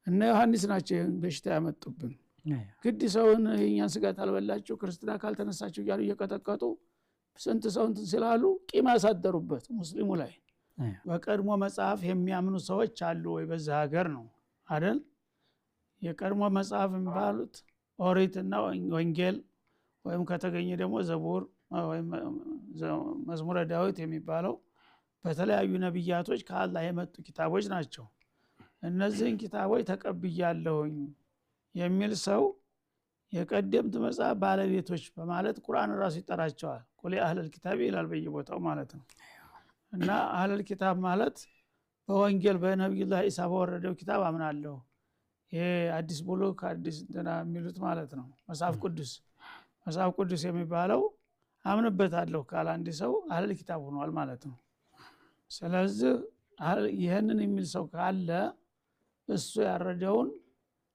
እና ዮሐንስ ናቸው በሽታ ያመጡብን ግድ ሰውን የኛን ስጋት አልበላችሁ ክርስቲና ካልተነሳችሁ ይያሉ እየቀጠቀጡ ስንት ሰው እንትን ስላሉ ቂም አሳደሩበት ሙስሊሙ ላይ በቀድሞ መጽሐፍ የሚያምኑ ሰዎች አሉ ወይ በዛ ሀገር ነው አይደል የቀድሞ መጽሐፍ የሚባሉት ኦሪትና ወንጌል ወይም ከተገኘ ደግሞ ዘቡር ወይም መዝሙረ ዳዊት የሚባለው በተለያዩ ነብያቶች ከአላህ የመጡ ኪታቦች ናቸው እነዚህን ኪታቦች ተቀብያለሁኝ የሚል ሰው የቀደምት መጽሐፍ ባለቤቶች በማለት ቁርአን ራሱ ይጠራቸዋል ቁል አህለል ኪታብ ይላል በየቦታው ማለት ነው እና አህለል ኪታብ ማለት በወንጌል በነብዩላህ ኢሳ በወረደው ኪታብ አምናለሁ ይሄ አዲስ ብሉክ አዲስ እንትና የሚሉት ማለት ነው መጽሐፍ ቅዱስ የሚባለው አምንበታለሁ ካለ አንድ ሰው አህለል ኪታብ ሆኗል ማለት ነው ስለዚህ ይሄንን የሚል ሰው ካለ እሱ ያረደውን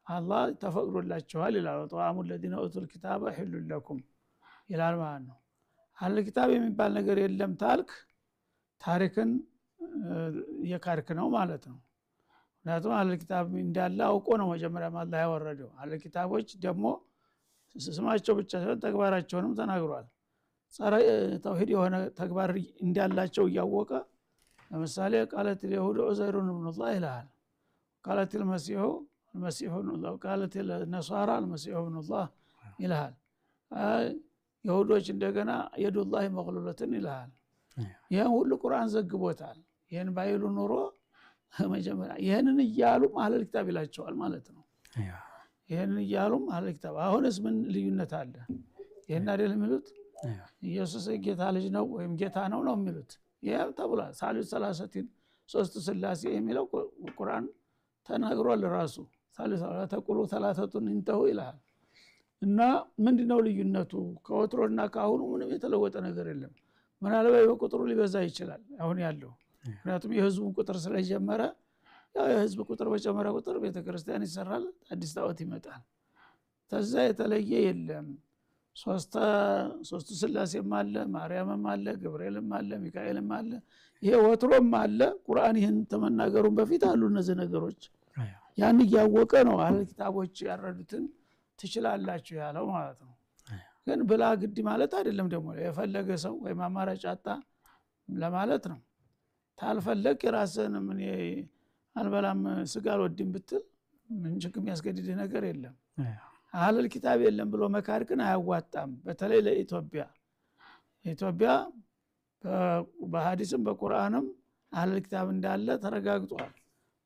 አላህ ተፈቅዶላችኋል ይላል ወጣሙ الذين اوتوا الكتاب حل لكم ይላል ማለት ነው አህለል ኪታብ የሚባል ነገር የለም ታልክ ታሪክን የካርክ ነው ማለት ነው ምክንያቱም አህለል ኪታብ እንዳለ አውቆ ነው መጀመሪያ አላህ ያወረደው አህለል ኪታቦች ደግሞ ስማቸው ብቻ ሳይሆን ተግባራቸውንም ተናግሯል ጸረ ተውሂድ የሆነ ተግባር እንዳላቸው ያወቀ ለምሳሌ ቃለት اليهود عزير ابن الله ይላል ቃለት المسيح ابن الله ቃለት النصارى المسيح ابن الله ይላል ይሁዶች እንደገና የዱላህ መግሉለትን ይላል ይሄን ሁሉ ቁርአን ዘግቦታል ይሄን ባይሉ ኑሮ መጀመሪያ ይሄንን ይያሉ አህለል ኪታብ ይላቸዋል ማለት ነው ይሄንን ይያሉ አህለል ኪታብ አሁንስ ምን ልዩነት አለ ይሄን አይደል የሚሉት ኢየሱስ ጌታ ልጅ ነው ወይም ጌታ ነው የሚሉት ይሄው ተብሏል ሳሊስ ሰላሰቲን ሶስት ስላሴ የሚለው ቁርአን ተናግሯል ራሱ ሳሊስ ተቁሉ ሰላሰቱን እንተው ይላል እና ምንድነው ልዩነቱ ከወትሮና ካሁኑ ምንም የተለወጠ ነገር የለም ምናልባት በቁጥሩ ሊበዛ ይችላል አሁን ያለው ምክንያቱም የህዝቡን ቁጥር ስለጀመረ ያው የህዝብ ቁጥር በጨመረ ቁጥር ቤተክርስቲያን ይሰራል አዲስ ጣዖት ይመጣል ተዛ የተለየ የለም ሶስት ስላሴም አለ ማርያምም አለ ገብርኤልም አለ ሚካኤልም አለ ይሄ ወትሮም አለ ቁርአን ይሄን ተመናገሩን በፊት አሉ እነዚህ ነገሮች ያን ያወቀ ነው አህለል ኪታቦች ያረዱትን ትችላላችሁ ያለው ማለት ነው ግን ብላ ግድ ማለት አይደለም ደግሞ የፈለገ ሰው ወይ ማማራጭ አጣ ለማለት ነው ታልፈለክ ራስህን ምን አልበላም ስጋ አልወድም ብትል ምን ችግር የሚያስገድድ ነገር የለም አህለል ኪታብ የለም ብሎ መካር ግን አያዋጣም በተለይ ለኢትዮጵያ በሐዲስም በቁርአንም አህለል ኪታብ እንዳለ ተረጋግጧል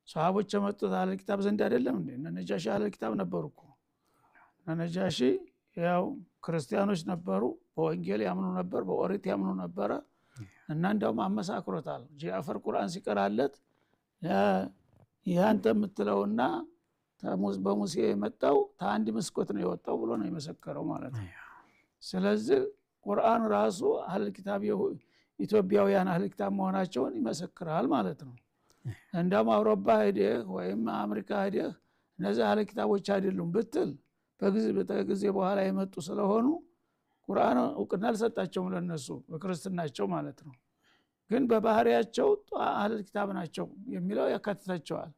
ሷሃቦች የመጡት አህለል ኪታብ ዘንድ አይደለም እንዴ ነጃሺ አህለል ኪታብ ነበርኩ ነጃሺ ያው ክርስቲያኖች ነበሩ በወንጌል ያምኑ ነበር በኦሪት ያምኑ ነበር እና እንደውም አመሳክሮታል ጃፈር ቁርአን ሲቀራለት ያንተ የምትለውና በሙሴ የመጣው ታንዲ መስኮት ነው የወጣው ብሎ ነው የመሰከረው ማለት ነው ስለዚህ ቁርአን ራሱ አህለል ኪታብ ኢትዮጵያውያን አህለል ኪታብ መሆናቸውን ይመሰክራል ማለት ነው እንደውም አውሮፓ ሄደህ ወይም አሜሪካ ሄደህ እነዚህ አህለል ኪታቦች አይደሉም ብትል በጊዜ በኋላ የመጡ ስለሆኑ ቁርአን እውቅና አልሰጣቸውም ለነሱ በክርስትናቸው ማለት ነው ግን በባህሪያቸው አህለል ኪታብ ናቸው የሚለው ያካትታቸዋል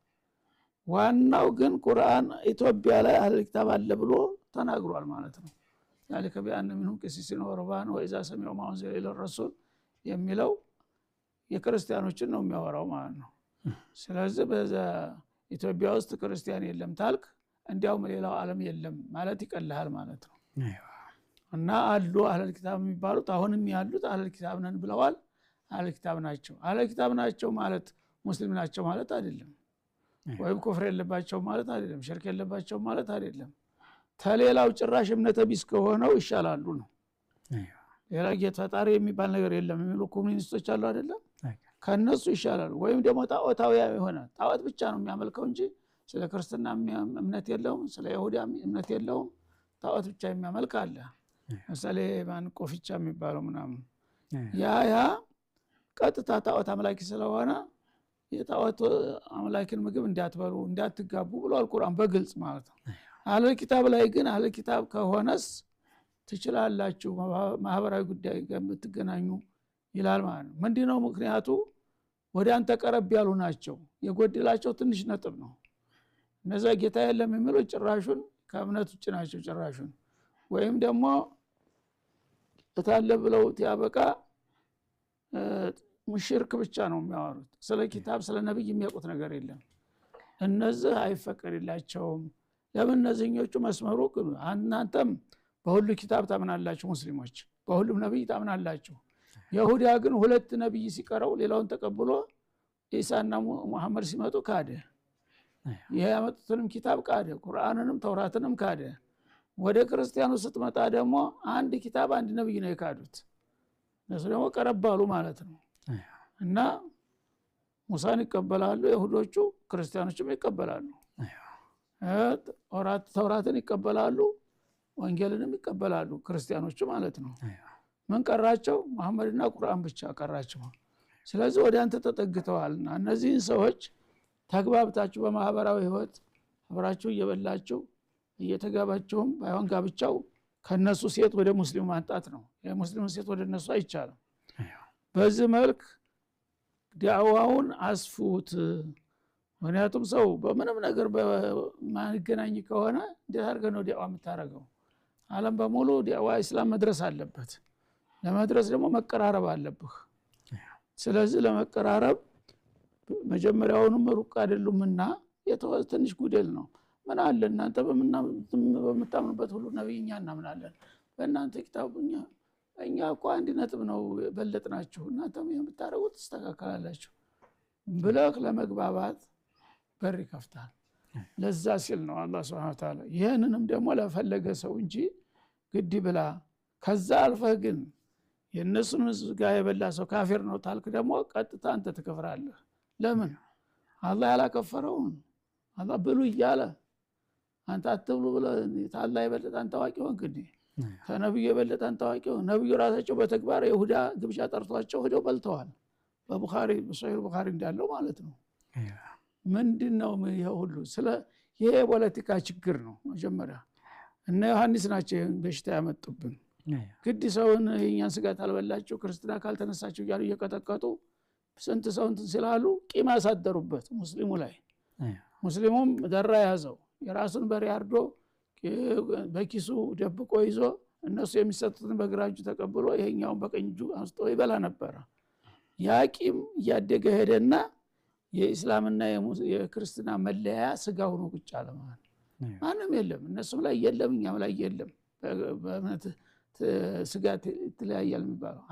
ዋናው ግን ቁርአን ኢትዮጵያ ላይ አህለል ኪታብ አለ ብሎ ተናግሯል ማለት ነው ذلك بأن منهم قسيسين ورهبان وإذا سمعوا ما أنزل إلى الرسول የሚለው የክርስቲያኖችን ነው የሚያወራው ማለት ነው ስለዚህ በዛ ኢትዮጵያ ውስጥ ክርስቲያን የለም ታልክ እንዲያውም ሌላው ዓለም የለም ማለት ይቀልሃል ማለት ነው እና አሉ አህለል ኪታብ የሚባሉት አሁንም ያሉት አህለል ኪታብ ነን ብለዋል አህለል ኪታብ ናቸው ማለት ሙስሊም ናቸው ማለት አይደለም ወይም ኩፍር የለባቸው ማለት አይደለም ሽርክ የለባቸው ማለት አይደለም ተሌላው ጭራሽ እምነተ ቢስ ከሆነው ይሻላሉ ነው ሌላ ጌታ ፈጣሪ የሚባል ነገር የለም የሚሉ ኮሙኒስቶች አሉ አይደለም ከነሱ ይሻላሉ ወይም ደግሞ ጣዖታዊ የሆነ ጣዖት ብቻ ነው የሚያመልከው እንጂ ስለ ክርስትና እምነት የለውም ስለ ይሁዳ እምነት የለውም ጣዖት ብቻ የሚያመልክ አለ ለምሳሌ ማን ቆፍቻ የሚባለው ምናምን ያ ቀጥታ ጣዖት አምላኪ ስለሆነ የጣዖት አምላኪን ምግብ እንዳትበሉ እንዳትጋቡ ብሏል ቁርአን በግልጽ ማለት ነው አህለል ኪታብ ላይ ግን አህለል ኪታብ ከሆነስ ትችላላችሁ ማህበራዊ ጉዳይ ጋር ብትገናኙ ይላል ማለት ነው ምንድነው ምክንያቱ ወደ አንተ ቀረብ ያሉ ናቸው የጎደላቸው ትንሽ ነጥብ ነው እነዛ ጌታ የለም የሚሉ ጭራሹን ከእምነት ውጭ ናቸው ጭራሹን ወይም ደግሞ እታለ ብለው ያበቃ ሙሽርክ ብቻ ነው የሚያወሩት ስለ ኪታብ ስለ ነብይ የሚያውቁት ነገር የለም እነዚህ አይፈቀድላቸውም ለምን እነዚህኞቹ መስመሩ እናንተም በሁሉ ኪታብ ታምናላችሁ ሙስሊሞች በሁሉም ነብይ ታምናላችሁ ይሁዳ ግን ሁለት ነብይ ሲቀረው ሌላውን ተቀብሎ ኢሳና መሐመድ ሲመጡ ካደ ያመጡትንም ኪታብ ካደ ቁርአንንም ተውራትንም ካደ ወደ ክርስቲያኑ ስትመጣ ደግሞ አንድ ኪታብ አንድ ነብይ ነው የካዱት እነሱ ደግሞ ቀረባሉ ማለት ነው እና ሙሳን ይቀበላሉ ይሁዶቹ ክርስቲያኖችም ይቀበላሉ ተውራትን ይቀበላሉ ወንጌልንም ይቀበላሉ ክርስቲያኖቹ ማለት ነው ምን ቀራቸው መሐመድና ቁርአን ብቻ ቀራቸው ስለዚህ ወደ አንተ ተጠግተዋልና እነዚህን ሰዎች ተግባብታችሁ በማህበራዊ ህይወት አብራችሁ እየበላችሁ እየተጋባችሁም ባይሆን ጋብቻው ከነሱ ሴት ወደ ሙስሊም ማንጣት ነው የሙስሊም ሴት ወደ እነሱ አይቻልም በዚህ መልክ ዳዕዋውን አስፉት ምክንያቱም ሰው በምንም ነገር በማንገናኝ ከሆነ እንዴት አድርገህ ነው ዳዕዋ የምታረገው ዓለም በሙሉ ዳዕዋ እስላም መድረስ አለበት ለመድረስ ደግሞ መቀራረብ አለብህ ስለዚህ ለመቀራረብ መጀመሪያውንም ሩቅ አይደሉምና ትንሽ ጉደል ነው ምን አለ እናንተ በመታምኑበት ሁሉ ነብይኛ እናምናለን በእናንተ ኪታብኛ እኛ እኮ አንድ ነጥብ ነው በለጥናችሁ እናንተም የምታረጉት ተስተካከላላችሁ ብለህ ለመግባባት በር ይከፍታል ለዛ ሲል ነው አላህ Subhanahu Wa Ta'ala ይሄንንም ደግሞ ለፈለገ ሰው እንጂ ግድ ብላ ከዛ አልፈህ ግን የነሱን ጋር የበላ ሰው ካፊር ነው ታልክ ደግሞ ቀጥታ አንተ ትከፍራለህ ለምን አላህ ያላከፈረውን አላህ ብሉ ይያለ አንተ አትብሉ ብለ ታላ ይበልጥ አንተ ታዋቂ ሆንክ እንዴ ከነብዩ የበለጠ አንተ ታዋቂ ሆንክ ነብዩ ራሳቸው በተግባር ይሁዳ ግብዣ ጠርቷቸው ሄደው በልተዋል በቡኻሪ በሶሂህ ቡኻሪ እንዳለው ማለት ነው ምንድነው ይሄ ሁሉ ስለ ይሄ ፖለቲካ ችግር ነው መጀመሪያ እነ ዮሐንስ ናቸው በሽታ ያመጡብን ግድ ሰውን የኛን ስጋት አልበላችሁ ክርስትና ካልተነሳችሁ ይያሉ እየቀጠቀጡ ስንት ሰው እንትን ስላሉ ቂም አሳደሩበት ሙስሊሙ ላይ ሙስሊሙም ደራ ያዘው የራሱን በሬ አርዶ በኪሱ ደብቆ ይዞ እነሱ የሚሰጡትን በግራጁ ተቀብሎ ይሄኛውን በቀኝጁ አንስቶ ይበላ ነበር ያቂም ያደገ ሄደና የእስላምና የክርስትና መለያ ስጋ ሆኖ ቁጭ አለ ማለት ማንም የለም እነሱም ላይ የለም እኛም ላይ የለም በእምነት ስጋት ተለያያል የሚባለው